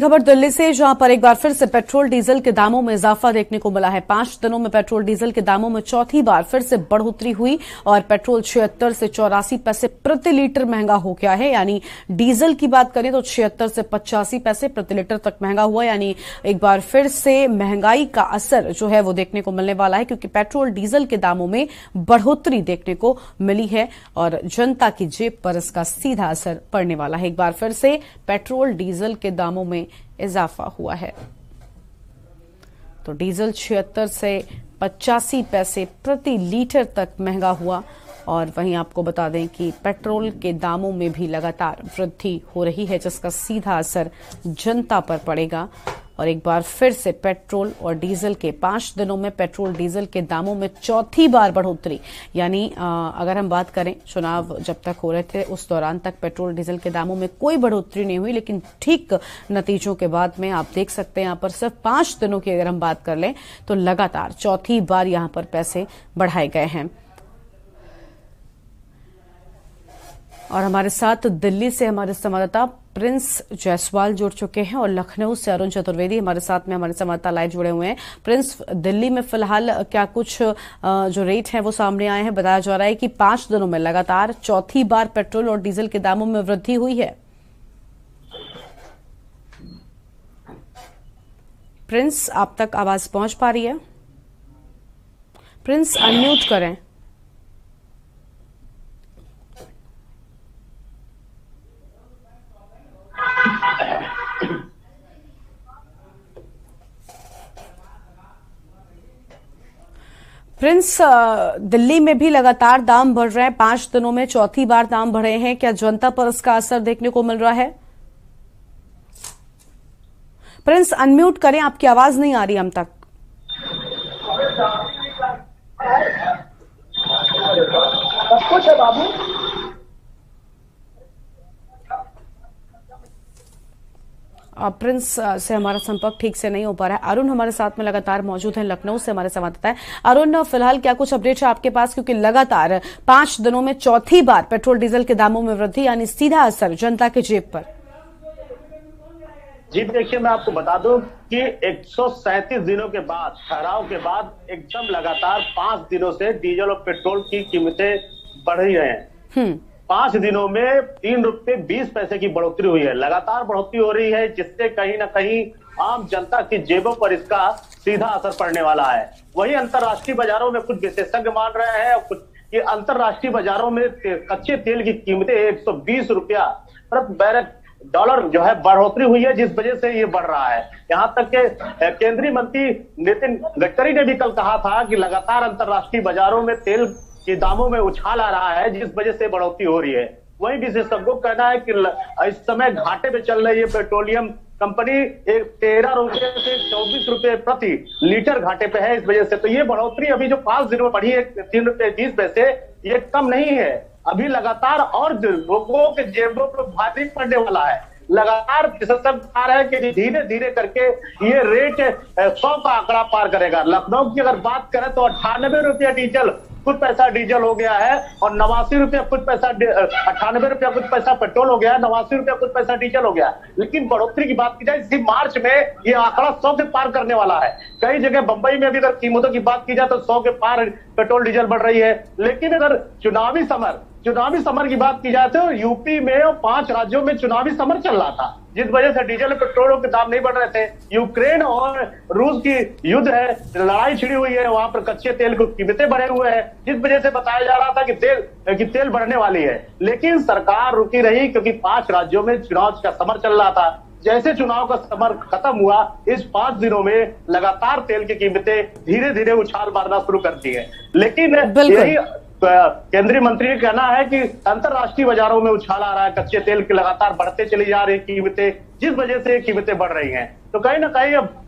खबर दिल्ली से, जहां पर एक बार फिर से पेट्रोल डीजल के दामों में इजाफा देखने को मिला है। 5 दिनों में पेट्रोल डीजल के दामों में चौथी बार फिर से बढ़ोतरी हुई और पेट्रोल 76 से 84 पैसे प्रति लीटर महंगा हो गया है। यानी डीजल की बात करें तो 76 से 85 पैसे प्रति लीटर तक महंगा हुआ। यानी एक बार फिर से महंगाई का असर जो है वो देखने को मिलने वाला है, क्योंकि पेट्रोल डीजल के दामों में बढ़ोतरी देखने को मिली है और जनता की जेब पर इसका सीधा असर पड़ने वाला है। एक बार फिर से पेट्रोल डीजल के दामों में इजाफा हुआ है। तो डीजल 76 से 85 पैसे प्रति लीटर तक महंगा हुआ और वहीं आपको बता दें कि पेट्रोल के दामों में भी लगातार वृद्धि हो रही है, जिसका सीधा असर जनता पर पड़ेगा। और एक बार फिर से पेट्रोल और डीजल के 5 दिनों में पेट्रोल डीजल के दामों में चौथी बार बढ़ोतरी। यानी अगर हम बात करें चुनाव जब तक हो रहे थे उस दौरान तक पेट्रोल डीजल के दामों में कोई बढ़ोतरी नहीं हुई, लेकिन ठीक नतीजों के बाद में आप देख सकते हैं यहाँ पर सिर्फ 5 दिनों की अगर हम बात कर लें तो लगातार चौथी बार यहाँ पर पैसे बढ़ाए गए हैं। और हमारे साथ दिल्ली से हमारे संवाददाता प्रिंस जायसवाल जुड़ चुके हैं और लखनऊ से अरुण चतुर्वेदी हमारे साथ में हमारे संवाददाता लाइव जुड़े हुए हैं। प्रिंस, दिल्ली में फिलहाल क्या कुछ जो रेट हैं वो सामने आए हैं? बताया जा रहा है कि 5 दिनों में लगातार चौथी बार पेट्रोल और डीजल के दामों में वृद्धि हुई है। प्रिंस, आप तक आवाज पहुंच पा रही है? प्रिंस, अनम्यूट करें। प्रिंस, दिल्ली में भी लगातार दाम बढ़ रहे हैं, 5 दिनों में चौथी बार दाम बढ़े हैं। क्या जनता पर इसका असर देखने को मिल रहा है? प्रिंस, अनम्यूट करें, आपकी आवाज नहीं आ रही हम तक। सब कुछ है बाबू। प्रिंस से हमारा संपर्क ठीक से नहीं हो पा रहा है। अरुण हमारे साथ में लगातार मौजूद हैं, लखनऊ से हमारे संवाददाता है। अरुण, फिलहाल क्या कुछ अपडेट है आपके पास, क्योंकि लगातार 5 दिनों में चौथी बार पेट्रोल डीजल के दामों में वृद्धि, यानी सीधा असर जनता के जेब पर? जी देखिए, मैं आपको बता दूं कि 137 दिनों के बाद, ठहराव के बाद एकदम लगातार 5 दिनों से डीजल और पेट्रोल की कीमतें बढ़ रही हैं। 5 दिनों में 3 रुपए 20 पैसे की बढ़ोतरी हुई है। लगातार बढ़ोतरी हो रही है, जिससे कहीं ना कहीं आम जनता की जेबों पर इसका सीधा असर पड़ने वाला है। वही अंतर्राष्ट्रीय बाजारों में कुछ विशेषज्ञ मान रहे हैं कुछ कि अंतर्राष्ट्रीय बाजारों में कच्चे तेल की कीमतें 120 रुपया प्रति बैरल डॉलर जो है बढ़ोतरी हुई है, जिस वजह से ये बढ़ रहा है। यहाँ तक के केंद्रीय मंत्री नितिन गडकरी ने भी कल कहा था कि लगातार अंतर्राष्ट्रीय बाजारों में तेल के दामों में उछाल आ रहा है, जिस वजह से बढ़ोतरी हो रही है। वहीं विशेषज्ञों का कहना है कि इस समय घाटे पे चल रही है पेट्रोलियम कंपनी, 13 रुपए से 24 रुपए प्रति लीटर घाटे पे है। इस वजह से तो ये बढ़ोतरी अभी जो 5 दिनों में बढ़ी है 3 रुपए 20 पैसे, ये कम नहीं है। अभी लगातार और लोगों के जेबों पर भारी पड़ने वाला है। लगातार विशेषज्ञ बता रहे हैं कि धीरे धीरे करके ये रेट 100 का आंकड़ा पार करेगा। लखनऊ की अगर बात करें तो 98 रुपया डीजल कुछ पैसा डीजल हो गया है और 89 रुपया कुछ पैसा, 98 रुपया कुछ पैसा पेट्रोल हो गया है, 89 रुपया कुछ पैसा डीजल हो गया। लेकिन बढ़ोतरी की बात की जाए, इसी मार्च में ये आंकड़ा 100 से पार करने वाला है। कई जगह बंबई में भी अगर कीमतों की बात की जाए तो 100 के पार पेट्रोल डीजल बढ़ रही है। लेकिन अगर चुनावी समर की बात की जाए तो यूपी में और 5 राज्यों में चुनावी समर चल रहा था, जिस वजह से डीजल और पेट्रोल के दाम नहीं बढ़ रहे थे। यूक्रेन और रूस की युद्ध है, लड़ाई छिड़ी हुई है, वहां पर कच्चे तेल की कीमतें बढ़े हुए हैं, जिस वजह से बताया जा रहा था कि तेल बढ़ने वाली है। लेकिन सरकार रुकी रही, क्योंकि 5 राज्यों में चुनाव का समर चल रहा था। जैसे चुनाव का समर खत्म हुआ, इस 5 दिनों में लगातार तेल की कीमतें धीरे धीरे उछाल मारना शुरू कर दी है। लेकिन यही केंद्रीय मंत्री का कहना है कि अंतर्राष्ट्रीय बाजारों में उछाल आ रहा है, कच्चे तेल की लगातार बढ़ते चली जा रही कीमतें, जिस वजह से कीमतें बढ़ रही हैं। तो कहीं ना कहीं अब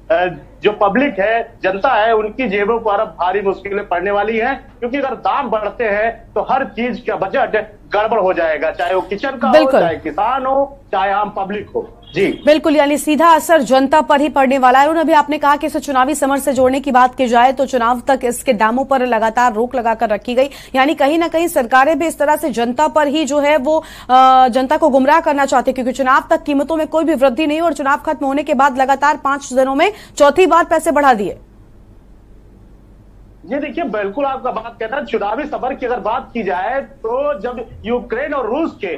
जो पब्लिक है, जनता है, उनकी जेबों पर अब भारी मुश्किलें पड़ने वाली हैं, क्योंकि अगर दाम बढ़ते हैं तो हर चीज का बजट गड़बड़ हो जाएगा, चाहे वो किचन का हो, चाहे किसान हो, चाहे आम पब्लिक हो। जी बिल्कुल, यानी सीधा असर जनता पर ही पड़ने वाला है। और अभी आपने कहा कि इसे चुनावी समर से जोड़ने की बात की जाए तो चुनाव तक इसके दामों पर लगातार रोक लगाकर रखी गई, यानी कहीं ना कहीं सरकारें भी इस तरह से जनता पर ही जो है वो जनता को गुमराह करना चाहती है, क्योंकि चुनाव तक कीमतों में कोई भी वृद्धि नहीं और चुनाव खत्म होने के बाद लगातार 5 दिनों में चौथी बार पैसे बढ़ा दिए। ये देखिए, बिल्कुल आपका बात कहना है। चुनावी समर की अगर बात की जाए तो जब यूक्रेन और रूस के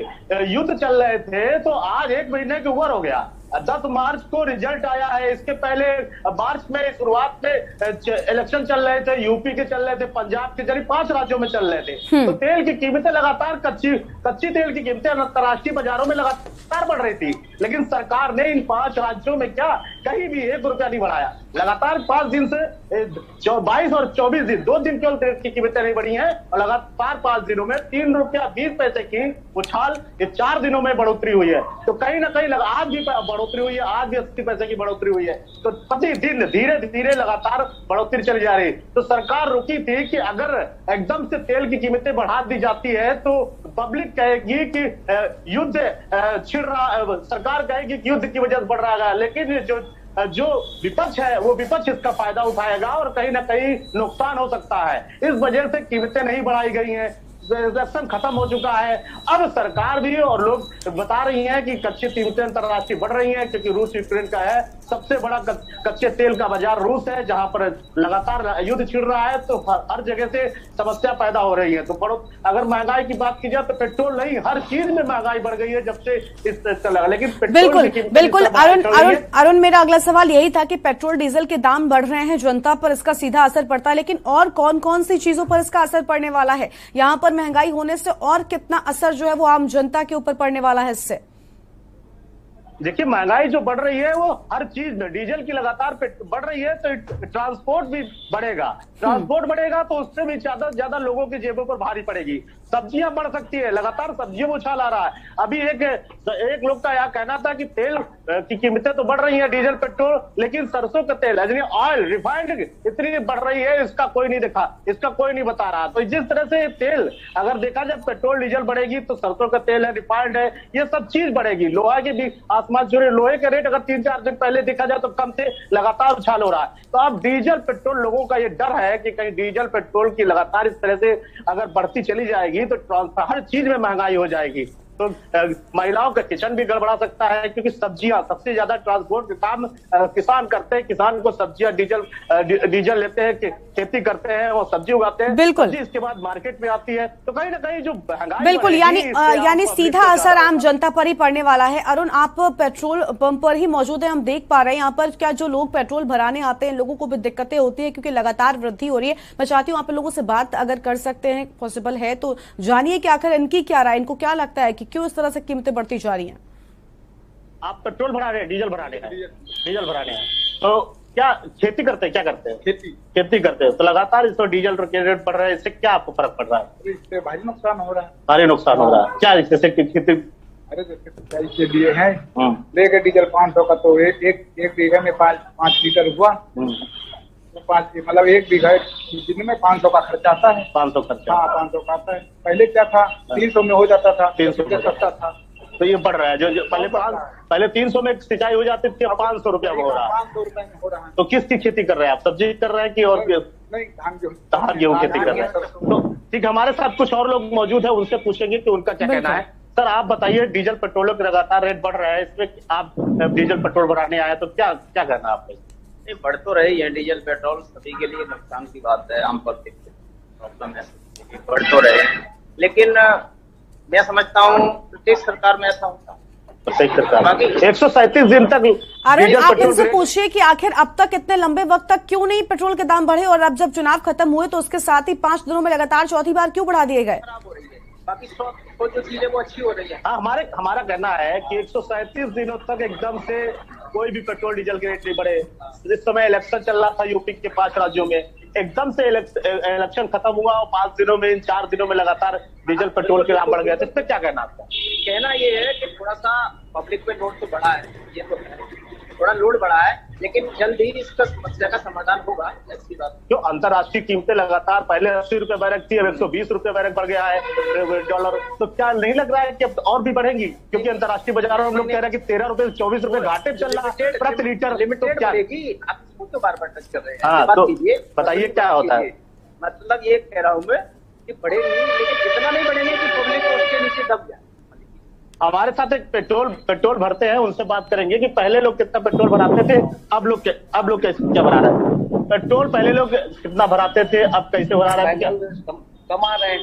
युद्ध चल रहे थे तो आज 1 महीने के ऊपर हो गया। 10 मार्च को रिजल्ट आया है। इसके पहले मार्च में शुरुआत में इलेक्शन चल रहे थे, यूपी के चल रहे थे, पंजाब के, यानी 5 राज्यों में चल रहे थे। तो तेल की कीमतें लगातार कच्ची तेल की कीमतें अंतर्राष्ट्रीय बाजारों में लगातार बढ़ रही थी, लेकिन सरकार ने इन 5 राज्यों में क्या कहीं भी 1 रुपया नहीं बढ़ाया। लगातार 5 दिन से 22 और 24 दिन 2 दिन केवल तेल की कीमतें नहीं बढ़ी हैं और लगातार 5 दिनों में 3 रुपया 20 पैसे की उछाल ये 4 दिनों में बढ़ोतरी हुई है। तो कहीं ना कहीं आज भी बढ़ोतरी हुई है, आज भी 80 पैसे की बढ़ोतरी हुई है। तो प्रतिदिन धीरे धीरे लगातार बढ़ोतरी चली जा रही। तो सरकार रुकी थी कि अगर एकदम से तेल की कीमतें बढ़ा दी जाती है तो पब्लिक कहेगी कि युद्ध छिड़ रहा, सरकार कहेगी कि युद्ध की वजह से बढ़ रहा है, लेकिन जो विपक्ष है वो विपक्ष इसका फायदा उठाएगा और कहीं ना कहीं नुकसान हो सकता है। इस वजह से कीमतें नहीं बढ़ाई गई हैं। इलेक्शन खत्म हो चुका है। अब सरकार भी और लोग बता रही हैं कि कच्चे कीमतें अंतर्राष्ट्रीय बढ़ रही हैं, क्योंकि रूस यूक्रेन का है सबसे बड़ा कच्चे तेल का बाजार रूस है, जहां पर लगातार युद्ध छिड़ रहा है। तो हर जगह से समस्या पैदा हो रही है। तो अगर महंगाई की बात की जाए तो पेट्रोल नहीं, हर चीज में महंगाई बढ़ गई है जब से इस लगा। लेकिन बिल्कुल अरुण, मेरा अगला सवाल यही था कि पेट्रोल डीजल के दाम बढ़ रहे हैं, जनता पर इसका सीधा असर पड़ता है, लेकिन और कौन कौन सी चीजों पर इसका असर पड़ने वाला है? यहाँ पर महंगाई होने से और कितना असर जो है वो आम जनता के ऊपर पड़ने वाला है इससे? देखिए, महंगाई जो बढ़ रही है वो हर चीज में, डीजल की लगातार बढ़ रही है तो ट्रांसपोर्ट भी बढ़ेगा। ट्रांसपोर्ट बढ़ेगा तो उससे भी ज्यादा लोगों की जेबों पर भारी पड़ेगी। सब्जियां बढ़ सकती है, लगातार सब्जियों में उछाल आ रहा है। अभी एक लोग का यह कहना था कि तेल की कीमतें तो बढ़ रही हैं, डीजल पेट्रोल, लेकिन सरसों का तेल यानी ऑयल रिफाइंड इतनी बढ़ रही है, इसका कोई नहीं देखा, इसका कोई नहीं बता रहा। तो जिस तरह से तेल अगर देखा जाए, पेट्रोल डीजल बढ़ेगी तो सरसों का तेल है, रिफाइंड है, ये सब चीज बढ़ेगी। लोहा की भी आसमान छू, लोहे का रेट अगर 3-4 दिन पहले देखा जाए तो कम से लगातार उछाल हो रहा है। तो अब डीजल पेट्रोल, लोगों का ये डर है कि कहीं डीजल पेट्रोल की लगातार इस तरह से अगर बढ़ती चली जाएगी तो हर चीज में महंगाई हो जाएगी। तो महिलाओं का किचन भी गड़बड़ा सकता है, क्योंकि सब्जियां सबसे ज्यादा ट्रांसपोर्ट का काम किसान करते हैं। किसान को सब्जियां डीजल लेते हैं, खेती करते हैं और सब्जी उगाते हैं, बिल्कुल इसके बाद मार्केट में आती है। तो कहीं ना कहीं जो महंगाई, बिल्कुल यानी सीधा असर आम जनता पर ही पड़ने वाला है। अरुण, आप पेट्रोल पंप पर ही मौजूद है, हम देख पा रहे हैं यहाँ पर क्या जो लोग पेट्रोल भराने आते हैं लोगों को भी दिक्कतें होती है, क्योंकि लगातार वृद्धि हो रही है। मैं चाहती हूँ आप लोगों से बात अगर कर सकते हैं, पॉसिबल है तो जानिए कि आखिर इनकी क्या राय, इनको क्या लगता है कि क्यों इस तरह से कीमतें बढ़ती जा रही हैं? आप पेट्रोल भरा रहे हैं, डीजल भरा रहे हैं, डीजल भरा रहे हैं, तो क्या खेती करते हैं? क्या करते हैं? खेती करते हैं। तो लगातार इस डीजल के रेट बढ़ रहे हैं, इससे क्या आपको फर्क पड़ रहा है? इससे भारी नुकसान हो रहा है। भारी नुकसान हो रहा है। क्या इससे खेती? अरे जैसे के लिए है लेके डीजल 500 का, तो एक बीघे में 5 लीटर हुआ, तो 5 मतलब 1 बीघा दिन में 500 का खर्चा आता है। 500 खर्चा? हाँ, 500 का आता है। पहले क्या था, 300 में हो जाता था, 300 सस्ता था। तो ये बढ़ रहा है, जो पहले 300 में सिंचाई हो जाती थी, 500 रुपया में हो रहा है। 500 रुपए में हो रहा है। तो किसकी खेती कर रहे हैं आप? सब्जी कर रहे हैं कि और नहीं, धान गेहूँ खेती कर रहे हैं। तो ठीक, हमारे साथ कुछ और लोग मौजूद है, उनसे पूछेंगे कि उनका क्या कहना है। सर, आप बताइए, डीजल पेट्रोलों के लगातार रेट बढ़ रहा है, इसमें आप डीजल पेट्रोल बढ़ाने आए तो क्या कहना है आपका? बढ़ तो रही है डीजल पेट्रोल, सभी के लिए नुकसान की बात है, आम पब्लिक प्रॉब्लम है, बढ़ तो रहे हैं। लेकिन मैं समझता हूँ प्रत्येक सरकार में ऐसा होता है। प्रत्येक सरकार 137 दिन तक। अरुण, आप इनसे पूछिए कि आखिर अब तक इतने लंबे वक्त तक क्यों नहीं पेट्रोल के दाम बढ़े, और अब जब चुनाव खत्म हुए तो उसके साथ ही 5 दिनों में लगातार चौथी बार क्यों बढ़ा दिए गए? बाकी जो चीजें वो अच्छी हो रही है। हाँ, हमारा कहना है कि 137 दिनों तक एकदम से कोई भी पेट्रोल डीजल के रेट नहीं बढ़े। इस समय इलेक्शन चल रहा था यूपी के 5 राज्यों में, एकदम से इलेक्शन खत्म हुआ और 5 दिनों में, इन 4 दिनों में लगातार डीजल पेट्रोल के दाम बढ़ गया। तो इस पर क्या कहना आपका? कहना ये है कि थोड़ा सा पब्लिक पे लोड तो बढ़ा है, ये तो है, थोड़ा लोड बढ़ा है, लेकिन जल्द ही इसका समस्या का समाधान होगा, ऐसी बात। जो अंतर्राष्ट्रीय कीमतें लगातार पहले 80 रुपए बैरक थी, अब 120 रुपए बैरक बढ़ गया है डॉलर, तो क्या नहीं लग रहा है कि अब और भी बढ़ेगी? क्योंकि अंतर्राष्ट्रीय बाजारों में हम लोग कह रहे हैं कि 13 रुपए से 24 रुपए घाटे चल रहा है प्रति लीटर। लिमिटेड बढ़ेगी, आप इसको तो बार बार टच कर रहे हैं। हाँ, तो बताइए क्या होता है? मतलब ये कह रहा हूँ मैं कि बढ़ेगी, लेकिन इतना नहीं बढ़ेंगे कि पब्लिक को उसके नीचे दब जाए। हमारे साथ एक पेट्रोल भरते हैं, उनसे बात करेंगे कि पहले लोग कितना पेट्रोल भराते थे, अब लोग क्या भरा रहे हैं। पेट्रोल पहले लोग कितना भराते थे, अब कैसे भरा रहे हैं? कमा रहे हैं,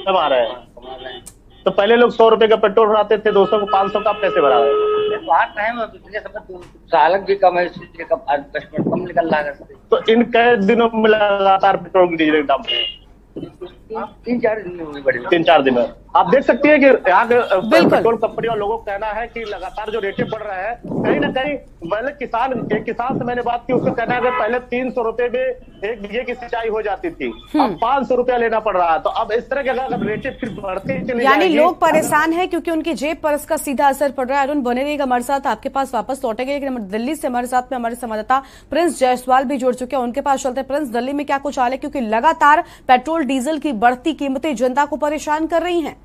कमा रहे हैं। तो पहले लोग 100 रुपए का पेट्रोल भराते थे, 200 को 500 का, आप कैसे भरा रहे हैं? चालक भी कम है, कस्टमर कम निकल रहा है। तो इन कई दिनों में लगातार पेट्रोल की डीजल के दाम 3-4 दिन में बढ़े, 3-4 दिन में आप देख सकती है कि यहाँ के पेट्रोल कंपनी और लोगों का कहना है कि लगातार जो रेटें बढ़ रहा है, कहीं ना कहीं पहले किसान से मैंने बात की, उसका कहना है कि पहले 300 रुपए में 1 बीघे की सिंचाई हो जाती थी, अब 500 रुपया लेना पड़ रहा है। तो अब इस तरह के अगर रेटें फिर बढ़ते चले, यानी लोग परेशान है क्योंकि उनकी जेब पर इसका सीधा असर पड़ रहा है। अरुण बने रहिएगा हमारे साथ, आपके पास वापस लौटेंगे, लेकिन दिल्ली से हमारे साथ में हमारे संवाददाता प्रिंस जायसवाल भी जुड़ चुके हैं, उनके पास चलते हैं। प्रिंस, दिल्ली में क्या कुछ हाल है, क्योंकि लगातार पेट्रोल डीजल की बढ़ती कीमतें जनता को परेशान कर रही हैं?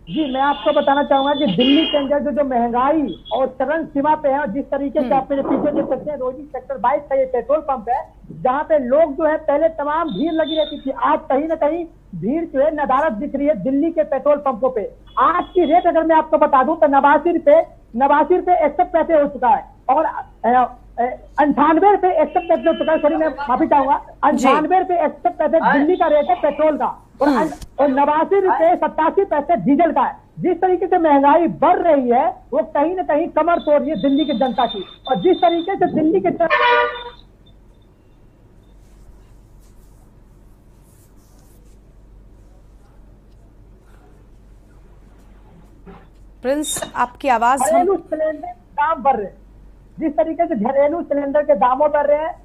जी, मैं आपको बताना चाहूंगा कि दिल्ली के अंदर जो महंगाई और चरम सीमा पे है, और जिस तरीके से आप मेरे पीछे देख सकते हैं, रोहिणी सेक्टर 22 का ये पेट्रोल पंप है, जहां पे लोग जो है पहले तमाम भीड़ लगी रहती थी, आज कहीं ना कहीं भीड़ जो है नदारद दिख रही है दिल्ली के पेट्रोल पंपों पे। आज की रेट अगर मैं आपको बता दूं तो 89 रुपए 61 पैसे हो चुका है, और 98 रुपए 61 पैसे हो चुका है। सॉरी, मैं माफी चाहूंगा, 98 रुपए 61 पैसे दिल्ली का रेट है पेट्रोल का, और 89 रुपए 87 पैसे डीजल का है। जिस तरीके से महंगाई बढ़ रही है वो कहीं ना कहीं कमर तोड़ रही है दिल्ली की जनता की, और जिस तरीके से दिल्ली के प्रिंस, आपकी आवाज घरेलू सिलेंडर दाम बढ़ रहे हैं, जिस तरीके से घरेलू सिलेंडर के दामों बढ़ रहे हैं,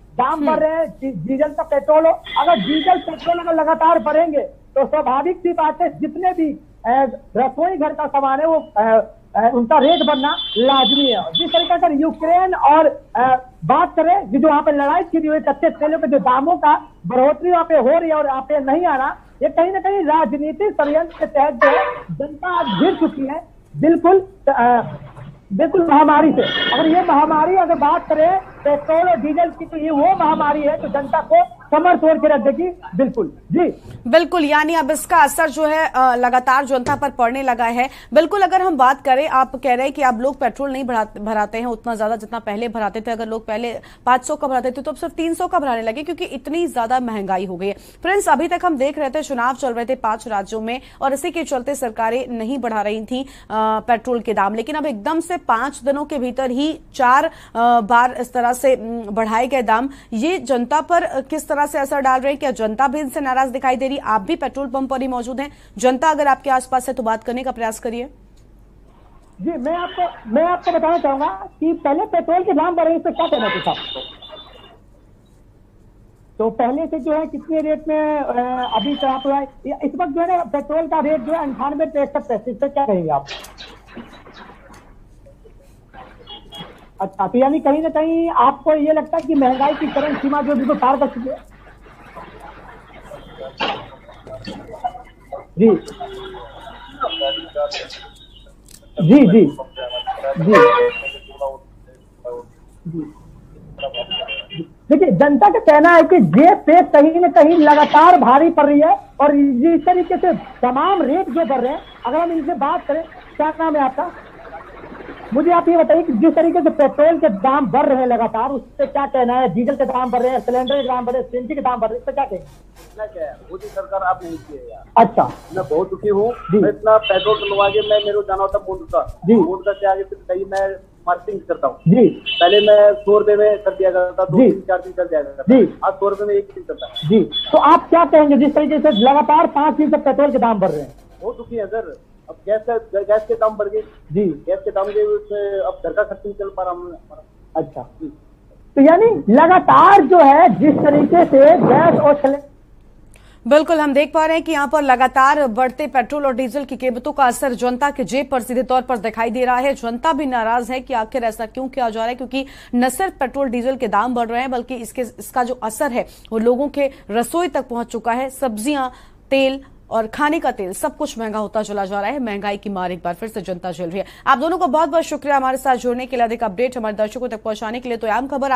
डीजल का पेट्रोल हो, अगर डीजल पेट्रोल अगर लगातार बढ़ेंगे तो स्वाभाविक सी बात है जितने भी रसोई घर का सामान है वो उनका रेट बढ़ना लाजमी है। जिस तरीके से यूक्रेन और बात करें जो वहाँ पे लड़ाई छिड़ी हुई, कच्चे तेलों के जो दामों का बढ़ोतरी वहाँ पे हो रही है और यहाँ पे नहीं आ रहा, ये कहीं ना कहीं राजनीतिक षड्यंत्र के तहत जो है जनता आज घिर चुकी है बिल्कुल महामारी से। अगर ये महामारी अगर बात करें पेट्रोल और डीजल की, तो ये वो महामारी है तो जनता को कमर तोड़ के रख देगी। बिल्कुल जी, बिल्कुल, यानी अब इसका असर जो है लगातार जनता पर पड़ने लगा है। बिल्कुल, अगर हम बात करें, आप कह रहे हैं कि अब लोग पेट्रोल नहीं भराते हैं उतना ज्यादा जितना पहले भराते थे। अगर लोग पहले 500 का भराते थे तो अब सिर्फ 300 का भराने लगे, क्योंकि इतनी ज्यादा महंगाई हो गई है। फ्रेंड्स, अभी तक हम देख रहे थे चुनाव चल रहे थे 5 राज्यों में, और इसी के चलते सरकारें नहीं बढ़ा रही थी पेट्रोल के दाम, लेकिन अब एकदम से 5 दिनों के भीतर ही 4 बार इस तरह से बढ़ाए गए दाम। ये जनता पर किस तरह से असर डाल रहे हैं? क्या जनता भी इनसे नाराज दिखाई दे रही? आप भी पेट्रोल पंप पर ही मौजूद हैं, जनता अगर आपके आसपास है तो बात करने का प्रयास करिए। जी, मैं आपको बताना चाहूंगा कि पहले पेट्रोल के दाम बढ़े, इस पर क्या कहना चाहिए आपको? तो पहले से जो है कितने रेट में अभी आप इस वक्त जो है ना पेट्रोल का रेट जो है 98 रुपए 61 पैसे, इस पर क्या कहेंगे आप? अच्छा, तो यानी कहीं ना कहीं आपको ये लगता है कि महंगाई की चरम सीमा जो बिल्कुल पार कर चुकी है? जी जी जी जी जी देखिए, जनता का कहना है कि जेब पे कहीं न कहीं लगातार भारी पड़ रही है, और इस तरीके से तमाम रेट जो बढ़ रहे हैं। अगर हम इनसे बात करें, क्या नाम है आपका? मुझे आप ये बताइए कि जिस तरीके से पेट्रोल के दाम बढ़ रहे हैं लगातार, उस पर क्या कहना है? डीजल के दाम बढ़ रहे हैं, सिलेंडर के दाम बढ़ रहे हैं, सीएनजी के दाम बढ़ रहे हैं, इस पर क्या कहेंगे? मोदी सरकार आप नहीं किए यार। अच्छा, मैं बहुत दुखी हूँ। मैं इतना पेट्रोल डलवा के मैं मेरे को जाना होता बोर्ड का आगे फिर कहीं मैं मार्केटिंग करता हूँ जी। पहले मैं 100 रुपए में कर दिया करता, 2-3-4 दिन चल जाएगा जी। आज 100 रुपए में 1 दिन चलता है जी। तो आप क्या कहेंगे जिस तरीके से लगातार 5 दिन से पेट्रोल के दाम बढ़ रहे हैं? बहुत दुखी है सर। अब गैस के दाम बढ़ गए जी। गैस के दाम के अब घर का खर्च नहीं चल पा रहा। अच्छा, तो यानी लगातार जो है जिस तरीके से गैस और बिल्कुल, हम देख पा रहे हैं कि यहाँ पर लगातार बढ़ते पेट्रोल और डीजल की कीमतों का असर जनता के जेब पर सीधे तौर पर दिखाई दे रहा है। जनता भी नाराज है कि आखिर ऐसा क्यों किया जा रहा है, क्योंकि न सिर्फ पेट्रोल डीजल के दाम बढ़ रहे हैं बल्कि इसका जो असर है वो लोगों के रसोई तक पहुंच चुका है। सब्जियां, तेल और खाने का तेल सब कुछ महंगा होता चला जा रहा है। महंगाई की मार एक बार फिर से जनता झेल रही है। आप दोनों का बहुत बहुत शुक्रिया हमारे साथ जुड़ने के लिए। अधिक अपडेट हमारे दर्शकों तक पहुंचाने के लिए। तो आम खबर